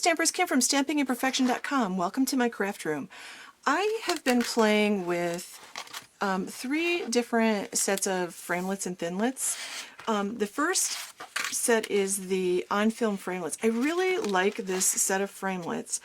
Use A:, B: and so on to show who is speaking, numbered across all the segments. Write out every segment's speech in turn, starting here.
A: Stampers, Kim from stampingimperfection.com. Welcome to my craft room. I have been playing with 3 different sets of framelits and thinlets. The first set is the on-film framelits. I really like this set of framelits.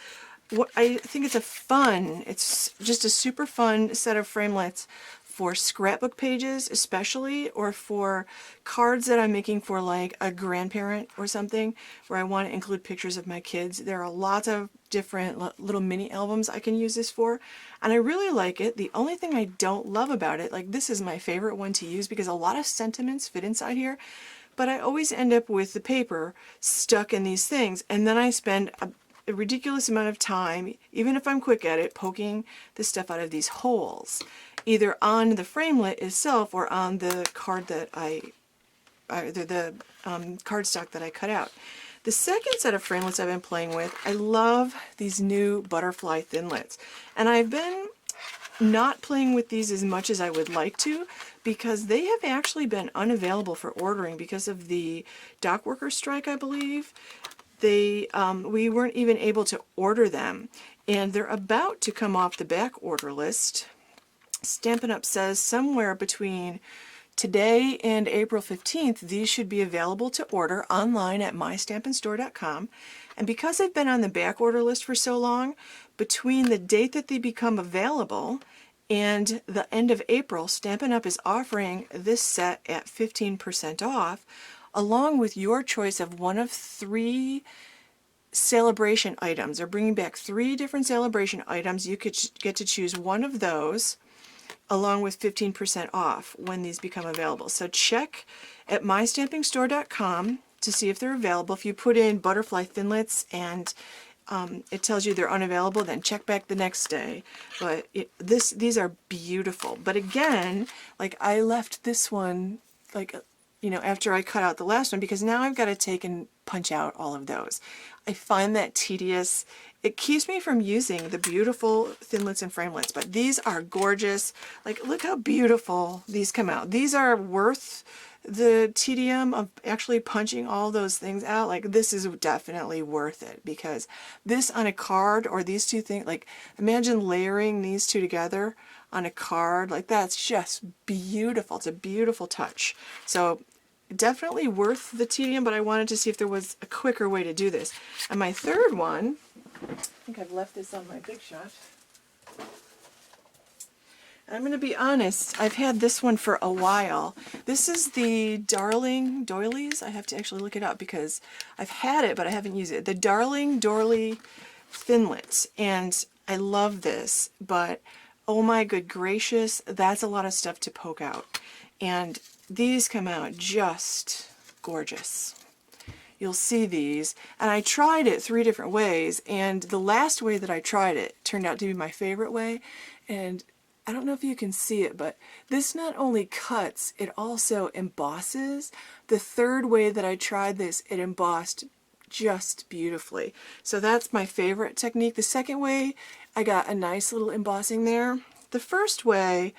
A: I think it's just a super fun set of framelits for scrapbook pages especially, or for cards that I'm making for like a grandparent or something where I want to include pictures of my kids. There are lots of different little mini albums I can use this for, and I really like it. The only thing I don't love about it, like this is my favorite one to use because a lot of sentiments fit inside here, but I always end up with the paper stuck in these things, and then I spend a ridiculous amount of time, even if I'm quick at it, poking the stuff out of these holes, either on the framelit itself or on the card that the cardstock that I cut out. The second set of framelits I've been playing with, I love these new butterfly thinlets, and I've been not playing with these as much as I would like to because they have actually been unavailable for ordering because of the dock worker strike, I believe. We weren't even able to order them, and they're about to come off the back order list. Stampin' Up! Says somewhere between today and April 15th these should be available to order online at mystampinstore.com, and because they've been on the back order list for so long, between the date that they become available and the end of April, Stampin' Up! Is offering this set at 15% off, along with your choice of one of 3 celebration items. They're bringing back 3 different celebration items. You could get to choose one of those along with 15% off when these become available. So check at mystampingstore.com to see if they're available. If you put in butterfly thinlets and it tells you they're unavailable, then check back the next day. But these are beautiful. But again, like I left this one like, you know, after I cut out the last one because now I've got to take and punch out all of those. I find that tedious. It keeps me from using the beautiful thinlets and framelits, but these are gorgeous. Like, look how beautiful these come out. These are worth the tedium of actually punching all those things out. Like, this is definitely worth it because this on a card, or these 2 things, like imagine layering these 2 together on a card. Like, that's just beautiful. It's a beautiful touch. So definitely worth the tedium, but I wanted to see if there was a quicker way to do this. And my third one, I think I've left this on my Big Shot. I'm going to be honest, I've had this one for a while. This is the Darling Doilies. I have to actually look it up because I've had it, but I haven't used it. The Darling Doily Thinlets, and I love this, but oh my good gracious, that's a lot of stuff to poke out. And these come out just gorgeous. You'll see these, and I tried it 3 different ways, and the last way that I tried it turned out to be my favorite way, and I don't know if you can see it, but this not only cuts, it also embosses. The third way that I tried this, it embossed just beautifully. So that's my favorite technique. The second way, I got a nice little embossing there. The first way,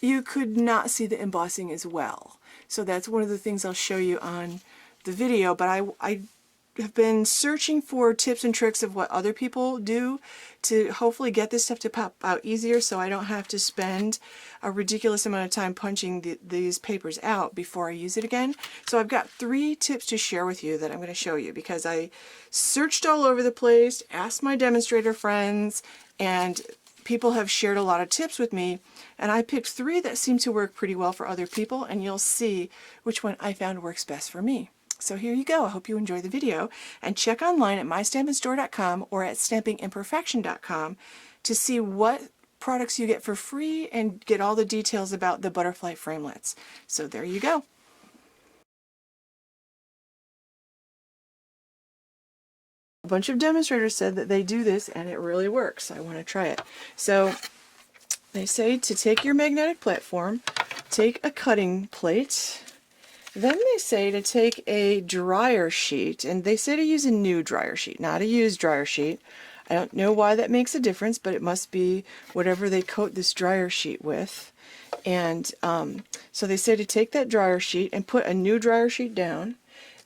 A: you could not see the embossing as well. So that's one of the things I'll show you on the video, but I have been searching for tips and tricks of what other people do to hopefully get this stuff to pop out easier so I don't have to spend a ridiculous amount of time punching these papers out before I use it again. So I've got 3 tips to share with you that I'm going to show you because I searched all over the place, asked my demonstrator friends, and people have shared a lot of tips with me, and I picked 3 that seem to work pretty well for other people, and you'll see which one I found works best for me. So here you go. I hope you enjoy the video, and check online at mystampinstore.com or at stampingimperfection.com to see what products you get for free and get all the details about the butterfly framelits. So there you go. A bunch of demonstrators said that they do this and it really works. I want to try it. So they say to take your magnetic platform, take a cutting plate, then they say to take a dryer sheet, and they say to use a new dryer sheet, not a used dryer sheet. I don't know why that makes a difference, but it must be whatever they coat this dryer sheet with. And so they say to take that dryer sheet and put a new dryer sheet down.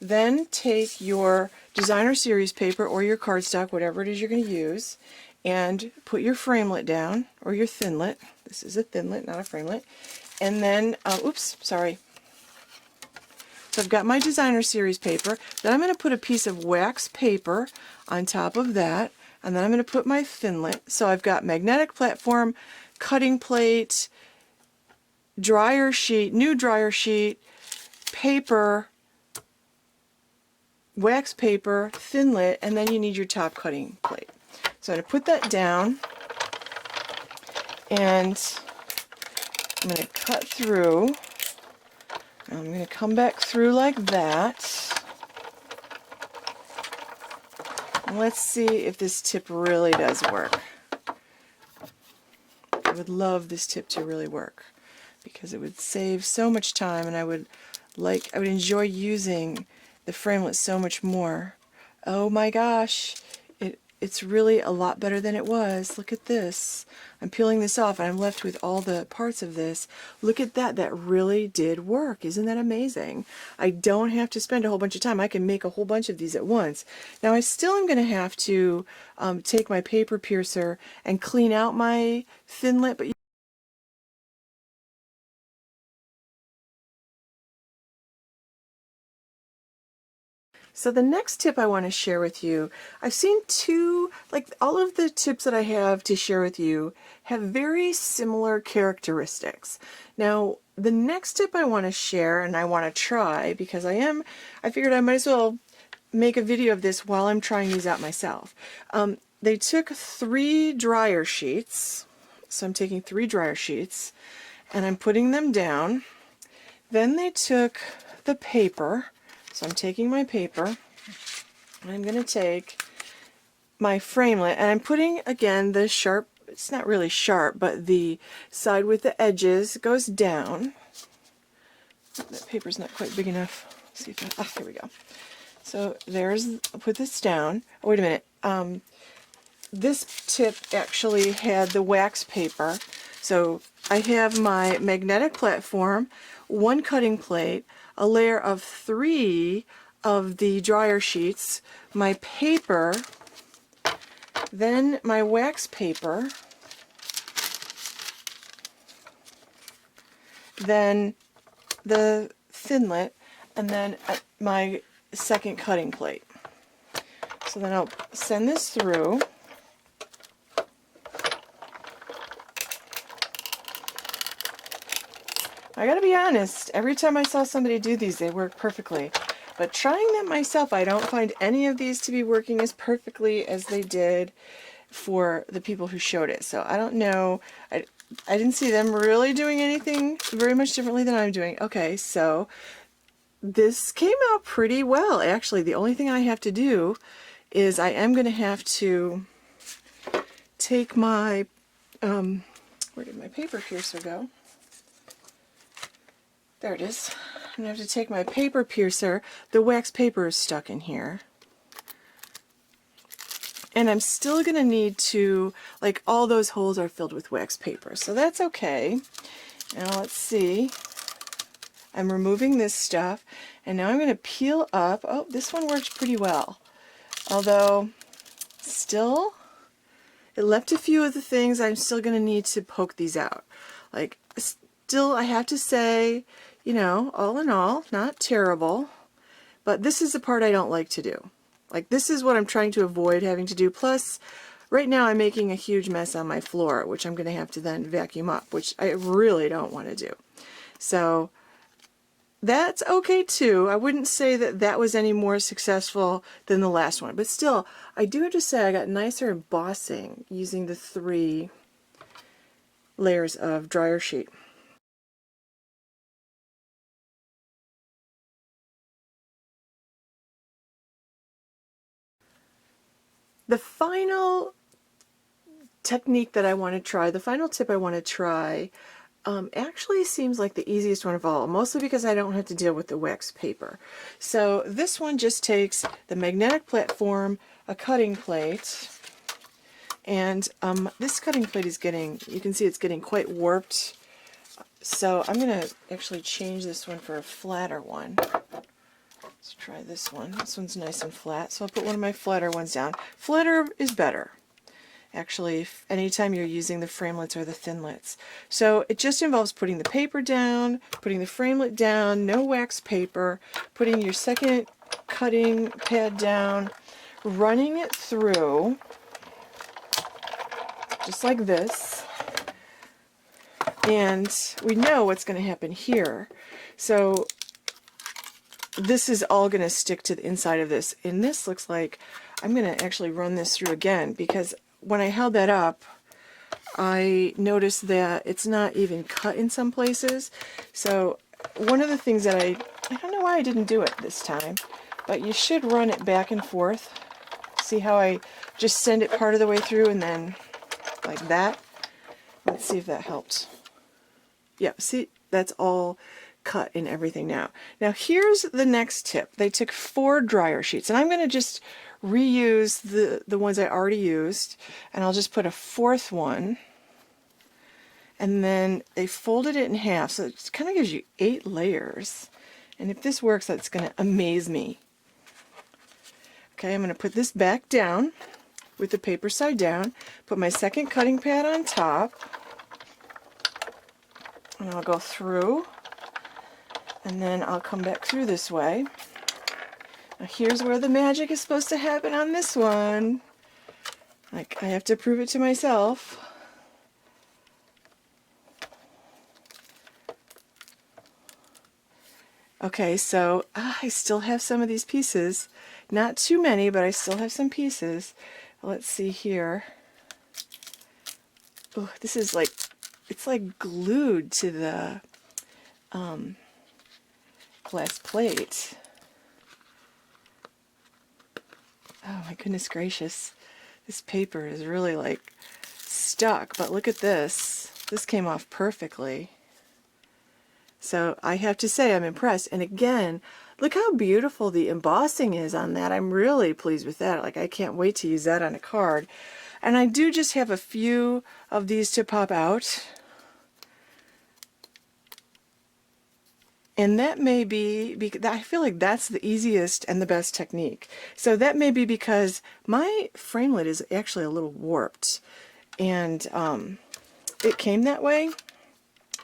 A: Then take your designer series paper or your cardstock, whatever it is you're going to use, and put your framelit down, or your Thinlet. This is a Thinlet, not a framelit. And then, oops, sorry. So I've got my designer series paper. Then I'm going to put a piece of wax paper on top of that, and then I'm going to put my Thinlet. So I've got magnetic platform, cutting plate, dryer sheet, new dryer sheet, paper, wax paper, Thinlet, and then you need your top cutting plate. So I'm going to put that down, and I'm going to cut through. I'm going to come back through like that. And let's see if this tip really does work. I would love this tip to really work, because it would save so much time, and I would enjoy using the framelit so much more. Oh my gosh, it's really a lot better than it was. Look at this. I'm peeling this off, and I'm left with all the parts of this. Look at that. That really did work. Isn't that amazing? I don't have to spend a whole bunch of time. I can make a whole bunch of these at once. Now, I still am going to have to take my paper piercer and clean out my Thinlet, but so the next tip I want to share with you, I've seen two, like all of the tips that I have to share with you have very similar characteristics. Now, the next tip I want to share and I want to try, because I figured I might as well make a video of this while I'm trying these out myself. They took 3 dryer sheets, so I'm taking 3 dryer sheets and I'm putting them down. Then they took the paper. So I'm taking my paper, and I'm going to take my framelit, and I'm putting, again, the sharp, it's not really sharp, but the side with the edges goes down. That paper's not quite big enough. Let's see if here we go. So I'll put this down. Oh, wait a minute. This tip actually had the wax paper. So I have my magnetic platform, 1 cutting plate, a layer of 3 of the dryer sheets, my paper, then my wax paper, then the Thinlet, and then my second cutting plate. So then I'll send this through. I gotta be honest, every time I saw somebody do these, they work perfectly. But trying them myself, I don't find any of these to be working as perfectly as they did for the people who showed it. So I don't know. I didn't see them really doing anything very much differently than I'm doing. Okay, so this came out pretty well. Actually, the only thing I have to do is I am going to have to take my, where did my paper piercer go? There it is. I'm going to have to take my paper piercer. The wax paper is stuck in here. And I'm still going to need to, like, all those holes are filled with wax paper. So that's okay. Now let's see. I'm removing this stuff. And now I'm going to peel up. Oh, this one worked pretty well. Although, still, it left a few of the things I'm still going to need to poke these out. Like, still, I have to say, you know, all in all, not terrible, but this is the part I don't like to do. Like, this is what I'm trying to avoid having to do. Plus, right now I'm making a huge mess on my floor, which I'm going to have to then vacuum up, which I really don't want to do. So that's okay too. I wouldn't say that that was any more successful than the last one, but still, I do have to say I got nicer embossing using the 3 layers of dryer sheet. The final technique that I want to try, the final tip I want to try, actually seems like the easiest one of all, mostly because I don't have to deal with the wax paper. So this one just takes the magnetic platform, a cutting plate, and this cutting plate is getting, you can see it's getting quite warped. So I'm going to actually change this one for a flatter one. Let's try this one. This one's nice and flat, so I'll put one of my flatter ones down. Flatter is better, actually, anytime you're using the framelits or the thinlets. So it just involves putting the paper down, putting the framelit down, no wax paper, putting your second cutting pad down, running it through, just like this. And we know what's going to happen here. So this is all going to stick to the inside of this. And this looks like I'm going to actually run this through again, because when I held that up, I noticed that it's not even cut in some places. So one of the things that I don't know why I didn't do it this time, but you should run it back and forth. See how I just send it part of the way through and then like that? Let's see if that helped. Yeah, see, that's all cut and everything now. Now here's the next tip. They took 4 dryer sheets, and I'm going to just reuse the ones I already used, and I'll just put a 4th one, and then they folded it in half, so it kind of gives you 8 layers. And if this works, that's going to amaze me. Okay, I'm going to put this back down with the paper side down, put my second cutting pad on top, and I'll go through, and then I'll come back through this way. Now here's where the magic is supposed to happen on this one. Like, I have to prove it to myself. Okay, so I still have some of these pieces. Not too many, but I still have some pieces. Let's see here. Oh, this is like, it's like glued to the glass plate. Oh my goodness gracious. This paper is really like stuck, but look at this. This came off perfectly. So I have to say I'm impressed. And again, look how beautiful the embossing is on that. I'm really pleased with that. Like, I can't wait to use that on a card. And I do just have a few of these to pop out. And that may be, because I feel like that's the easiest and the best technique. So that may be because my framelit is actually a little warped. And it came that way.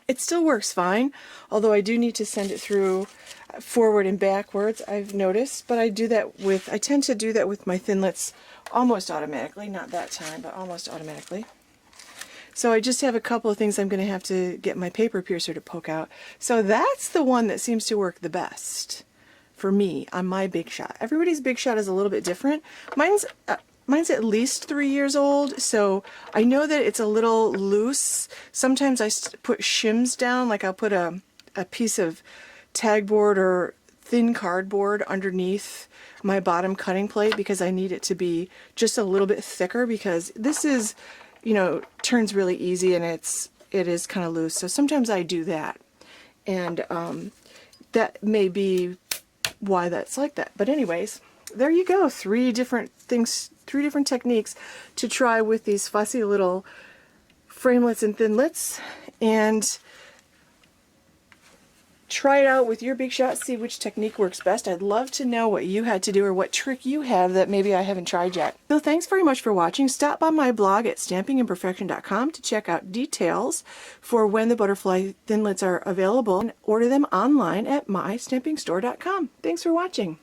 A: It still works fine, although I do need to send it through forward and backwards, I've noticed. But I tend to do that with my Thinlets almost automatically. Not that time, but almost automatically. So I just have a couple of things I'm going to have to get my paper piercer to poke out. So that's the one that seems to work the best for me on my Big Shot. Everybody's Big Shot is a little bit different. Mine's at least 3 years old, so I know that it's a little loose. Sometimes I put shims down, like I'll put a piece of tag board or thin cardboard underneath my bottom cutting plate because I need it to be just a little bit thicker, because this is, you know, turns really easy and it is kind of loose. So sometimes I do that, and that may be why that's like that. But anyways, there you go. 3 different things, 3 different techniques to try with these fussy little framelits and thinlets, and try it out with your Big Shot, see which technique works best. I'd love to know what you had to do or what trick you have that maybe I haven't tried yet. So thanks very much for watching. Stop by my blog at stampingimperfection.com to check out details for when the butterfly thinlets are available, and order them online at mystampingstore.com. Thanks for watching.